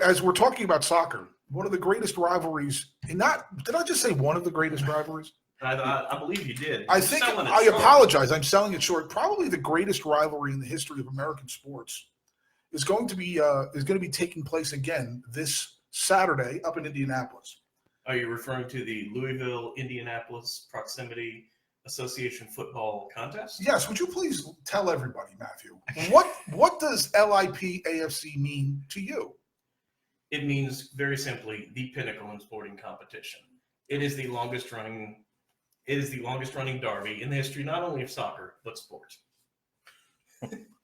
as we're talking about soccer, one of the greatest rivalries, did I just say one of the greatest rivalries? I believe you did. I apologize. I'm selling it short. Probably the greatest rivalry in the history of American sports is going to be taking place again this Saturday up in Indianapolis. Are you referring to the Louisville-Indianapolis Proximity Association football contest? Yes. Would you please tell everybody, Matthew, what does LIPAFC mean to you? It means very simply the pinnacle in sporting competition. It is the longest running derby in the history not only of soccer but sports.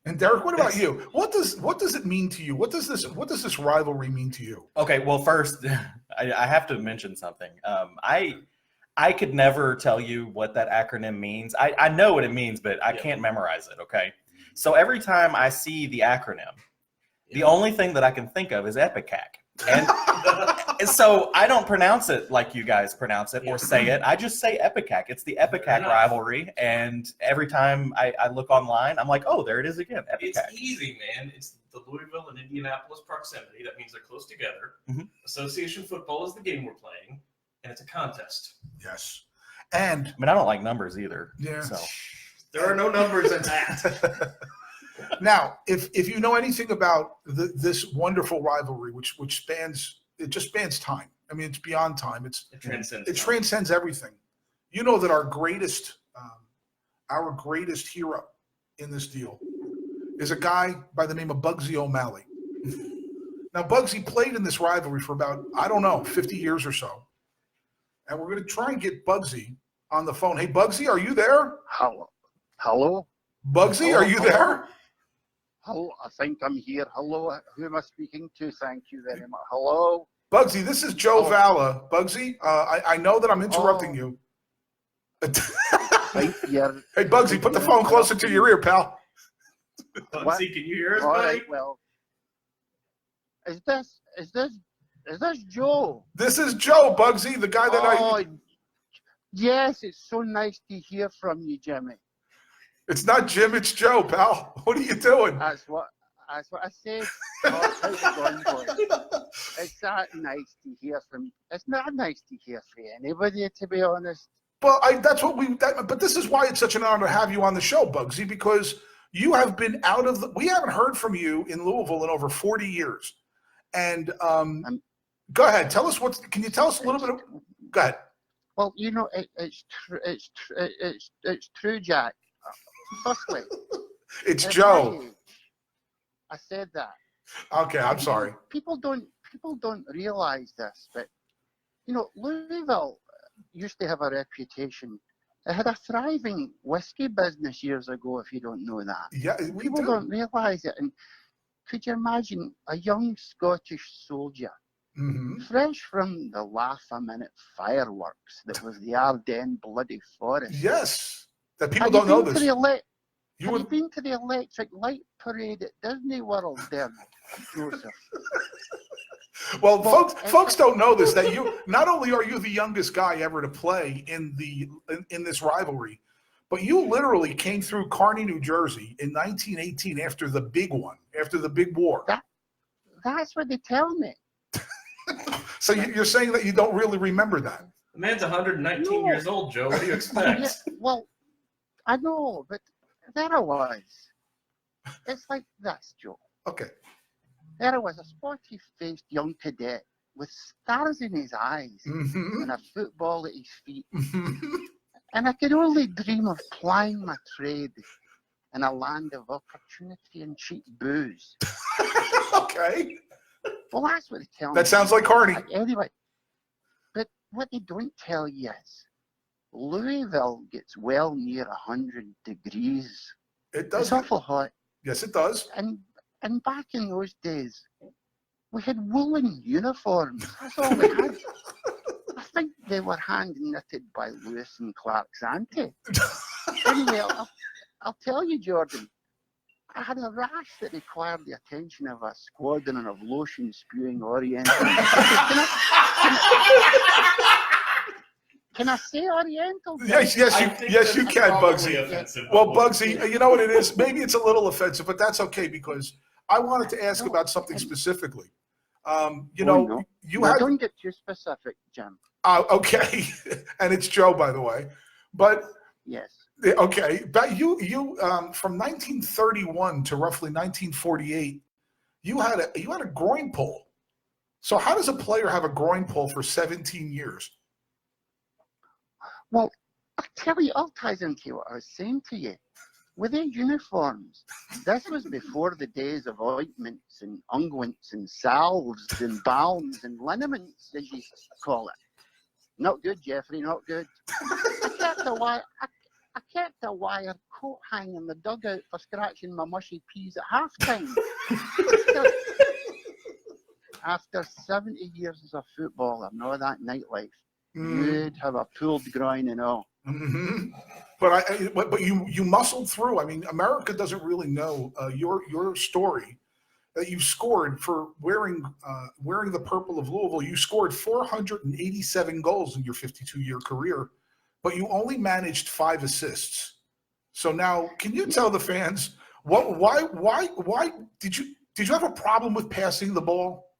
And Derrick, what about you? What does it mean to you? What does this rivalry mean to you? Okay, well, first, I have to mention something. I could never tell you what that acronym means. I know what it means, but I can't memorize it. Okay, so every time I see the acronym, the only thing that I can think of is EPICAC. And so I don't pronounce it like you guys pronounce it or say it. I just say EPICAC. It's the EPICAC rivalry. And every time I look online, I'm like, oh, there it is again. EPICAC. It's easy, man. It's the Louisville and Indianapolis proximity. That means they're close together. Mm-hmm. Association football is the game we're playing, and it's a contest. Yes. And I mean, I don't like numbers either. Yeah. So there are no numbers in that. Now, if you know anything about this wonderful rivalry, which spans time. I mean, it's beyond time. It transcends everything. You know that our greatest hero in this deal is a guy by the name of Bugsy O'Malley. Now, Bugsy played in this rivalry for about 50 years or so, and we're going to try and get Bugsy on the phone. Hey, Bugsy, are you there? Hello. Bugsy, are you there? Hello, I think I'm here. Hello, who am I speaking to? Thank you very much. Hello. Bugsy, this is Joe Valla. Bugsy, I know that I'm interrupting you. Hey, Bugsy, put the phone closer to your ear, pal. Bugsy, can you hear us, All buddy? right, well, is this Joe? This is Joe, Bugsy, the guy that Yes, it's so nice to hear from you, Jimmy. It's not Jim, it's Joe, pal. What are you doing? That's what I said. Oh, how's it going, boy? It's not nice to hear from. It's not nice to hear from anybody, to be honest. Well, but this is why it's such an honor to have you on the show, Bugsy, because you have been we haven't heard from you in Louisville in over 40 years. And go ahead, can you tell us a little bit go ahead. Well, it's true, Jack. Firstly, it's Joe. I said that. Okay, I'm sorry. People don't realize this, but Louisville used to have a reputation. It had a thriving whiskey business years ago. If you don't know that, yeah, people don't realize it. And could you imagine a young Scottish soldier, fresh from the laugh-a-minute fireworks that was the Ardennes Bloody Forest? Yes. That people don't know this. Have you been to the Electric Light Parade at Disney World, there, Joseph? Well, folks don't know this, that you not only are you the youngest guy ever to play in this rivalry, but you literally came through Kearney, New Jersey in 1918 after the big war. That's what they tell me. So you're saying that you don't really remember that? The man's 119 years old, Joe. What do you expect? Yeah, well, I know, but there I was. It's like this, Joe. Okay. There I was, a sporty-faced young cadet with stars in his eyes and a football at his feet. And I could only dream of plying my trade in a land of opportunity and cheap booze. Okay. Well, that's what they tell me. That sounds like Kearney. Anyway, but what they don't tell you is Louisville gets well near 100 degrees. It does. It's awful hot. Yes, it does. And back in those days, we had woolen uniforms. That's all we had. I think they were hand knitted by Lewis and Clark's auntie. Anyway, I'll tell you, Jordan, I had a rash that required the attention of a squadron of lotion-spewing Orientals. Can I say Oriental? Yes, you can, Bugsy. Well, Bugsy, you know what it is? Maybe it's a little offensive, but that's okay because I wanted to ask about something specifically. You know, no. you No, had don't get too specific, Jim. okay, and it's Joe, by the way. But Yes. okay, but you from 1931 to roughly 1948, you had a groin pull. So how does a player have a groin pull for 17 years? Well, I'll tell you, all ties into what I was saying to you. With their uniforms, this was before the days of ointments and unguents and salves and balms and liniments, as you call it. Not good, Jeffrey, not good. I kept a wire coat hanging in the dugout for scratching my mushy peas at halftime. After 70 years as a footballer, and all that nightlife, you'd have a pulled groin and all. Mm-hmm. But you muscled through. I mean, America doesn't really know your story that you scored for wearing the purple of Louisville. You scored 487 goals in your 52-year career, but you only managed 5 assists. So now, can you tell the fans why did you have a problem with passing the ball?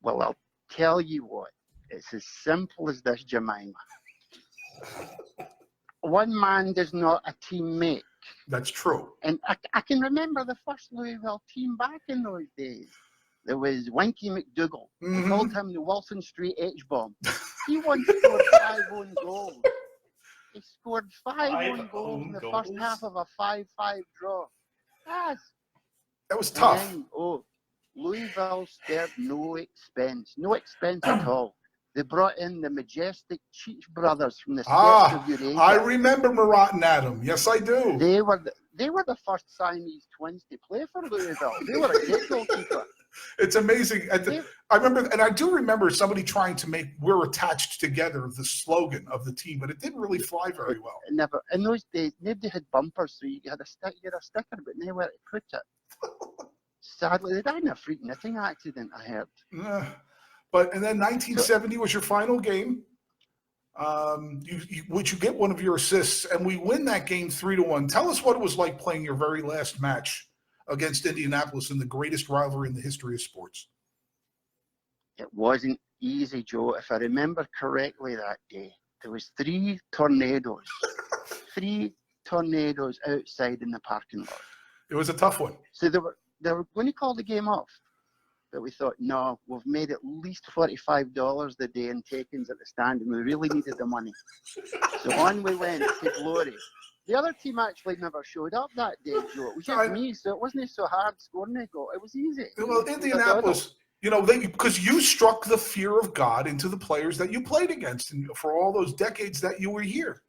Well, I'll tell you what. It's as simple as this, Jemima. One man does not a team make. That's true. And I can remember the first Louisville team back in those days. There was Winky McDougall. Mm-hmm. They called him the Wilson Street H-bomb. He once scored 5 own goals. He scored 5 own goals in the first half of a 5-5 draw. Yes. That was tough. Then, Louisville spared no expense at all. They brought in the majestic Cheech brothers from the steppes of Eurasia. I remember Marat and Adam. Yes, I do. They were the first Siamese twins to play for Louisville. They were a great goalkeeper. It's amazing. I remember, and I do remember somebody trying to make "We're attached together" the slogan of the team, but it didn't really fly very well. Never in those days. Nobody had bumpers, so you had a sticker, but nowhere to put it. Sadly, they died in a freak knitting accident, I heard. And then 1970 was your final game. Which you get one of your assists, and we win that game 3-1. Tell us what it was like playing your very last match against Indianapolis in the greatest rivalry in the history of sports. It wasn't easy, Joe. If I remember correctly that day, there was 3 tornadoes. 3 tornadoes outside in the parking lot. It was a tough one. So they were going to call the game off. But we thought, no, we've made at least $45 a day in takings at the stand, and we really needed the money. So on we went to glory. The other team actually never showed up that day, Joe. It was just me, so it wasn't so hard scoring a goal. It was easy. Well, Indianapolis, because you struck the fear of God into the players that you played against and for all those decades that you were here.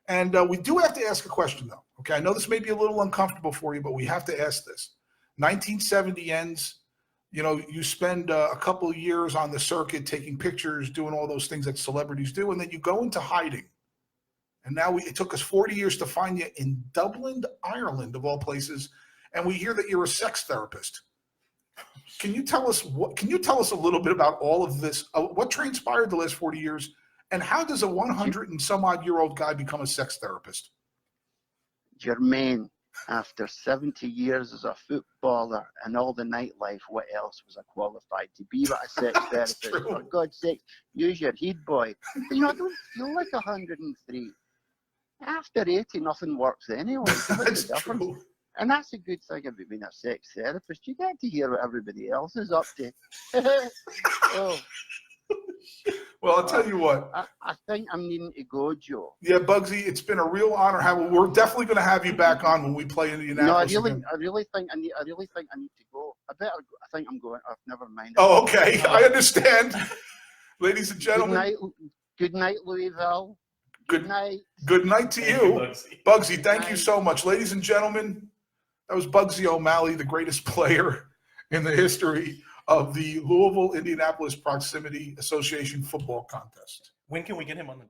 And we do have to ask a question, though. Okay, I know this may be a little uncomfortable for you, but we have to ask this. 1970 ends. You spend a couple of years on the circuit taking pictures, doing all those things that celebrities do, and then you go into hiding. And now it took us 40 years to find you in Dublin, Ireland, of all places, and we hear that you're a sex therapist. Can you tell us a little bit about all of this? What transpired the last 40 years, and how does a 100 and some odd year old guy become a sex therapist? Jermaine. After 70 years as a footballer and all the nightlife, what else was I qualified to be but a sex therapist? For God's sake, use your head, boy. Don't feel like 103. After 80, nothing works anyway. That's true. And that's a good thing about being a sex therapist. You get to hear what everybody else is up to. Oh. Well, I'll tell you what. I think I'm needing to go, Joe. Yeah, Bugsy, it's been a real honor. We're definitely going to have you back on when we play in Indianapolis. No, I really think I need to go. I think I'm going. Oh, never mind. Oh, okay. I understand. Ladies and gentlemen. Good night, Louisville. Good night. Good night to you. Bugsy, thank you so much. Ladies and gentlemen, that was Bugsy O'Malley, the greatest player in the history of the Louisville-Indianapolis Proximity Association football contest. When can we get him on the